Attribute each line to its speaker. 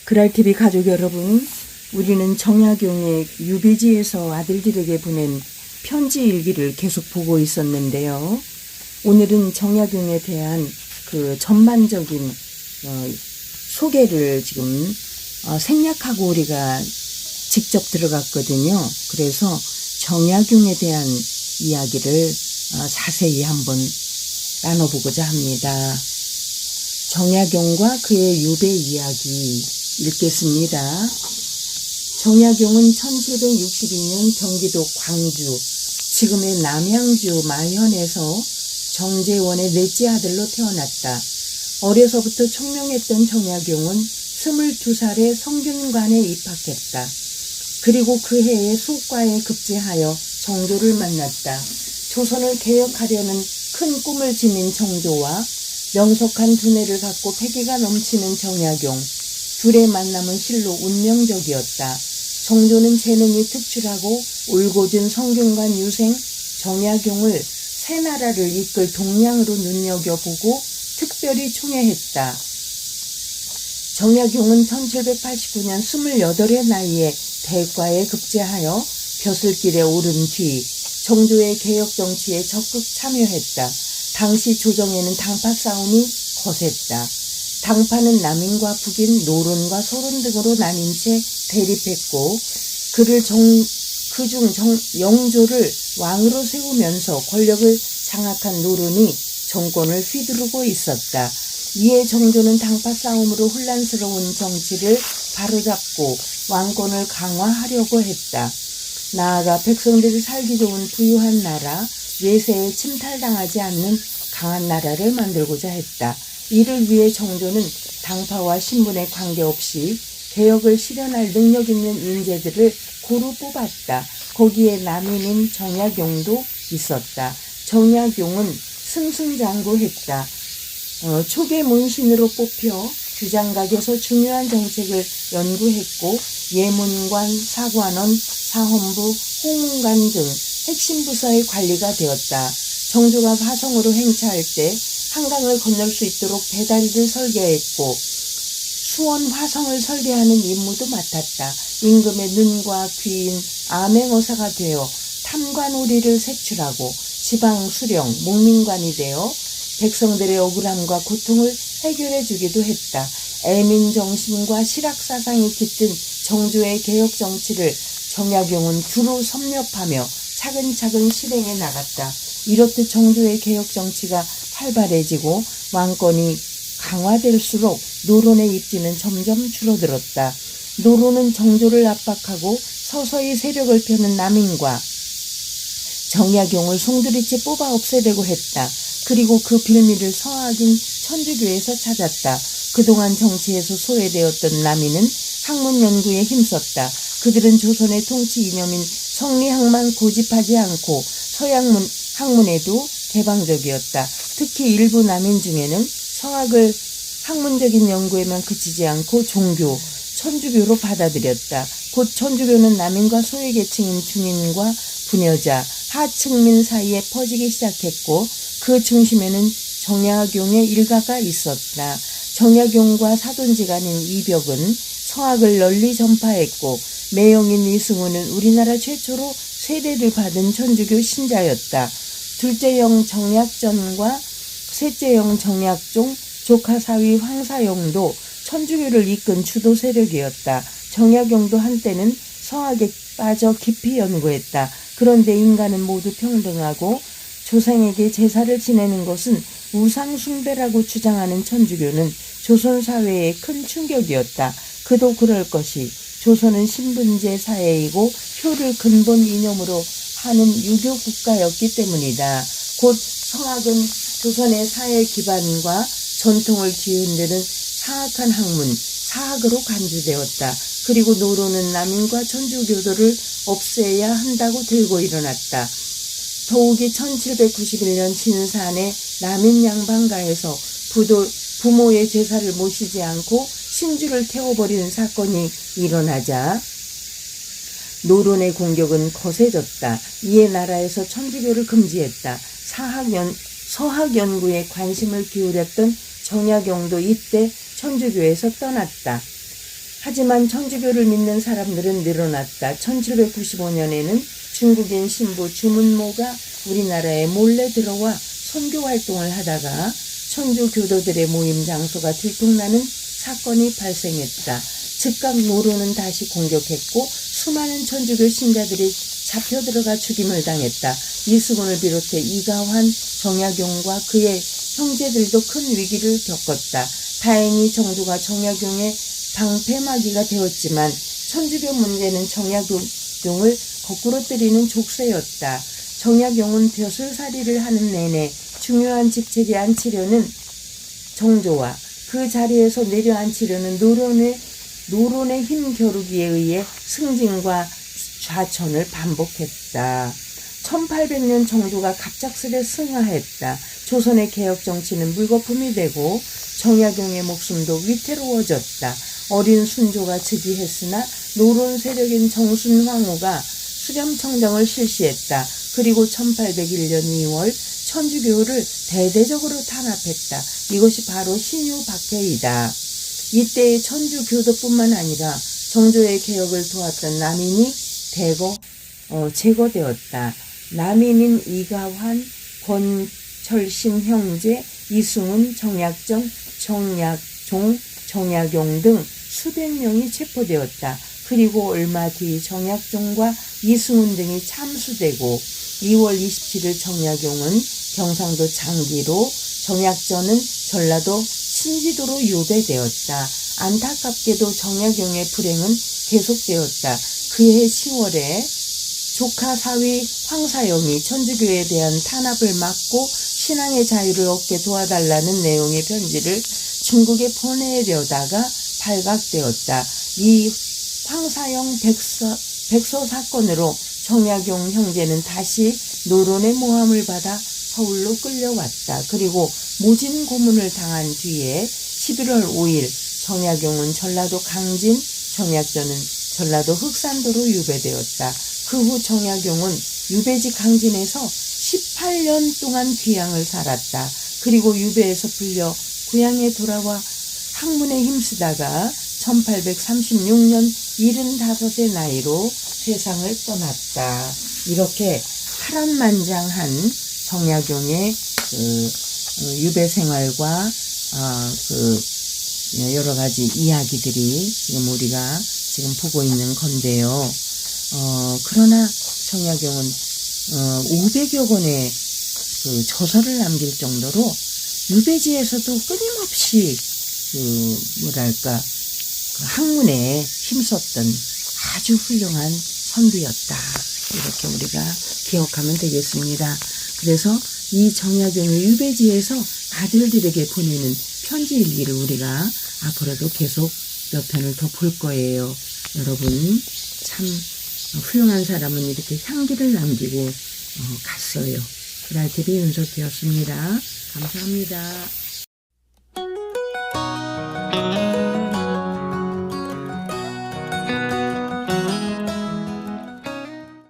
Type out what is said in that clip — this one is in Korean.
Speaker 1: 그랄TV 가족 여러분, 우리는 정약용의 유배지에서 아들들에게 보낸 편지 일기를 계속 보고 있었는데요. 오늘은 정약용에 대한 그 전반적인 소개를 지금 생략하고 우리가 직접 들어갔거든요. 그래서 정약용에 대한 이야기를 자세히 한번 나눠보고자 합니다. 정약용과 그의 유배 이야기 읽겠습니다. 정약용은 1762년 경기도 광주, 지금의 남양주 마현에서 정재원의 넷째 아들로 태어났다. 어려서부터 총명했던 정약용은 22살에 성균관에 입학했다. 그리고 그 해에 소과에 급제하여 정조를 만났다. 조선을 개혁하려는 큰 꿈을 지닌 정조와 명석한 두뇌를 갖고 패기가 넘치는 정약용, 둘의 만남은 실로 운명적이었다. 정조는 재능이 특출하고 울고준 성균관 유생 정약용을 새 나라를 이끌 동량으로 눈여겨보고 특별히 총애했다. 정약용은 1789년 28의 나이에 대과에 급제하여 벼슬길에 오른 뒤 정조의 개혁 정치에 적극 참여했다. 당시 조정에는 당파 싸움이 거셌다. 당파는 남인과 북인, 노론과 소론 등으로 나뉜 채 대립했고 그중 영조를 왕으로 세우면서 권력을 장악한 노론이 정권을 휘두르고 있었다. 이에 정조는 당파 싸움으로 혼란스러운 정치를 바로잡고 왕권을 강화하려고 했다. 나아가 백성들이 살기 좋은 부유한 나라, 외세에 침탈당하지 않는 강한 나라를 만들고자 했다. 이를 위해 정조는 당파와 신분에 관계없이 개혁을 실현할 능력 있는 인재들을 고루 뽑았다. 거기에 남인인 정약용도 있었다. 정약용은 승승장구했다. 초계 문신으로 뽑혀 규장각에서 중요한 정책을 연구했고 예문관, 사관원, 사헌부, 홍문관 등 핵심 부서의 관리가 되었다. 정조가 화성으로 행차할 때 한강을 건널 수 있도록 배다리를 설계했고 수원 화성을 설계하는 임무도 맡았다. 임금의 눈과 귀인 암행어사가 되어 탐관오리를 색출하고 지방 수령, 목민관이 되어 백성들의 억울함과 고통을 해결해 주기도 했다. 애민정신과 실학사상이 깃든 정조의 개혁 정치를 정약용은 두루 섭렵하며 차근차근 실행해 나갔다. 이렇듯 정조의 개혁 정치가 활발해지고 왕권이 강화될수록 노론의 입지는 점점 줄어들었다. 노론은 정조를 압박하고 서서히 세력을 펴는 남인과 정약용을 송두리째 뽑아 없애려고 했다. 그리고 그 빌미를 서학인 천주교에서 찾았다. 그동안 정치에서 소외되었던 남인은 학문 연구에 힘썼다. 그들은 조선의 통치 이념인 성리학만 고집하지 않고 서양 학문에도 개방적이었다. 특히 일부 남인 중에는 서학을 학문적인 연구에만 그치지 않고 종교, 천주교로 받아들였다. 곧 천주교는 남인과 소외계층인 중인과 부녀자, 하층민 사이에 퍼지기 시작했고 그 중심에는 정약용의 일가가 있었다. 정약용과 사돈지간인 이벽은 서학을 널리 전파했고 매형인 이승우는 우리나라 최초로 세례를 받은 천주교 신자였다. 둘째형 정약전과 셋째형 정약종, 조카 사위 황사영도 천주교를 이끈 주도 세력이었다. 정약용도 한때는 서학에 빠져 깊이 연구했다. 그런데 인간은 모두 평등하고 조상에게 제사를 지내는 것은 우상숭배라고 주장하는 천주교는 조선 사회에 큰 충격이었다. 그도 그럴 것이 조선은 신분제 사회이고 효를 근본 이념으로 하는 유교 국가였기 때문이다. 곧 서학은 조선의 사회 기반과 전통을 뒤흔드는 사악한 학문, 사학으로 간주되었다. 그리고 노론은 남인과 천주교도를 없애야 한다고 들고 일어났다. 더욱이 1791년 진산의 남인 양반가에서 부모의 제사를 모시지 않고 신주를 태워버리는 사건이 일어나자 노론의 공격은 거세졌다. 이에 나라에서 천주교를 금지했다. 서학 연구에 관심을 기울였던 정약용도 이때 천주교에서 떠났다. 하지만 천주교를 믿는 사람들은 늘어났다. 1795년에는 중국인 신부 주문모가 우리나라에 몰래 들어와 선교 활동을 하다가 천주 교도들의 모임 장소가 들통나는 사건이 발생했다. 즉각 노론은 다시 공격했고 수많은 천주교 신자들이 잡혀 들어가 죽임을 당했다. 이수근을 비롯해 이가환, 정약용과 그의 형제들도 큰 위기를 겪었다. 다행히 정조가 정약용의 방패막이가 되었지만 천주교 문제는 정약용을 거꾸로 때리는 족쇄였다. 정약용은 벼슬살이를 하는 내내 중요한 직책에 앉히려는 정조와 그 자리에서 내려앉히려는 노론의 힘겨루기에 의해 승진과 좌천을 반복했다. 1800년 정조가 갑작스레 승하했다. 조선의 개혁 정치는 물거품이 되고 정약용의 목숨도 위태로워졌다. 어린 순조가 즉위했으나 노론 세력인 정순황후가 수렴청정을 실시했다. 그리고 1801년 2월 천주교를 대대적으로 탄압했다. 이것이 바로 신유박해이다. 이때의 천주교도뿐만 아니라 정조의 개혁을 도왔던 남인이 대거 제거되었다. 남인인 이가환, 권철신 형제, 이승훈, 정약정, 정약종, 정약용 등 수백 명이 체포되었다. 그리고 얼마 뒤 정약종과 이승훈 등이 참수되고 2월 27일 정약용은 경상도 장기로, 정약전은 전라도 신지도로 유배되었다. 안타깝게도 정약용의 불행은 계속되었다. 그해 10월에 조카 사위 황사영이 천주교에 대한 탄압을 막고 신앙의 자유를 얻게 도와달라는 내용의 편지를 중국에 보내려다가 발각되었다. 이 황사영 백서 사건으로 정약용 형제는 다시 노론의 모함을 받아 서울로 끌려왔다. 그리고 모진 고문을 당한 뒤에 11월 5일 정약용은 전라도 강진, 정약전은 전라도 흑산도로 유배되었다. 그 후 정약용은 유배지 강진에서 18년 동안 귀양을 살았다. 그리고 유배에서 풀려 고향에 돌아와 학문에 힘쓰다가 1836년 75의 나이로 세상을 떠났다. 이렇게 파란만장한 정약용의 유배 생활과 여러 가지 이야기들이 지금 우리가 지금 보고 있는 건데요. 그러나 정약용은 500여 권의 그 저서를 남길 정도로 유배지에서도 끊임없이 학문에 힘썼던 아주 훌륭한 선비였다. 이렇게 우리가 기억하면 되겠습니다. 그래서 이 정약용의 유배지에서 아들들에게 보내는 편지 일기를 우리가 앞으로도 계속 몇 편을 더 볼 거예요. 여러분 참 훌륭한 사람은 이렇게 향기를 남기고 갔어요. 그랄테리 윤석이었습니다. 감사합니다.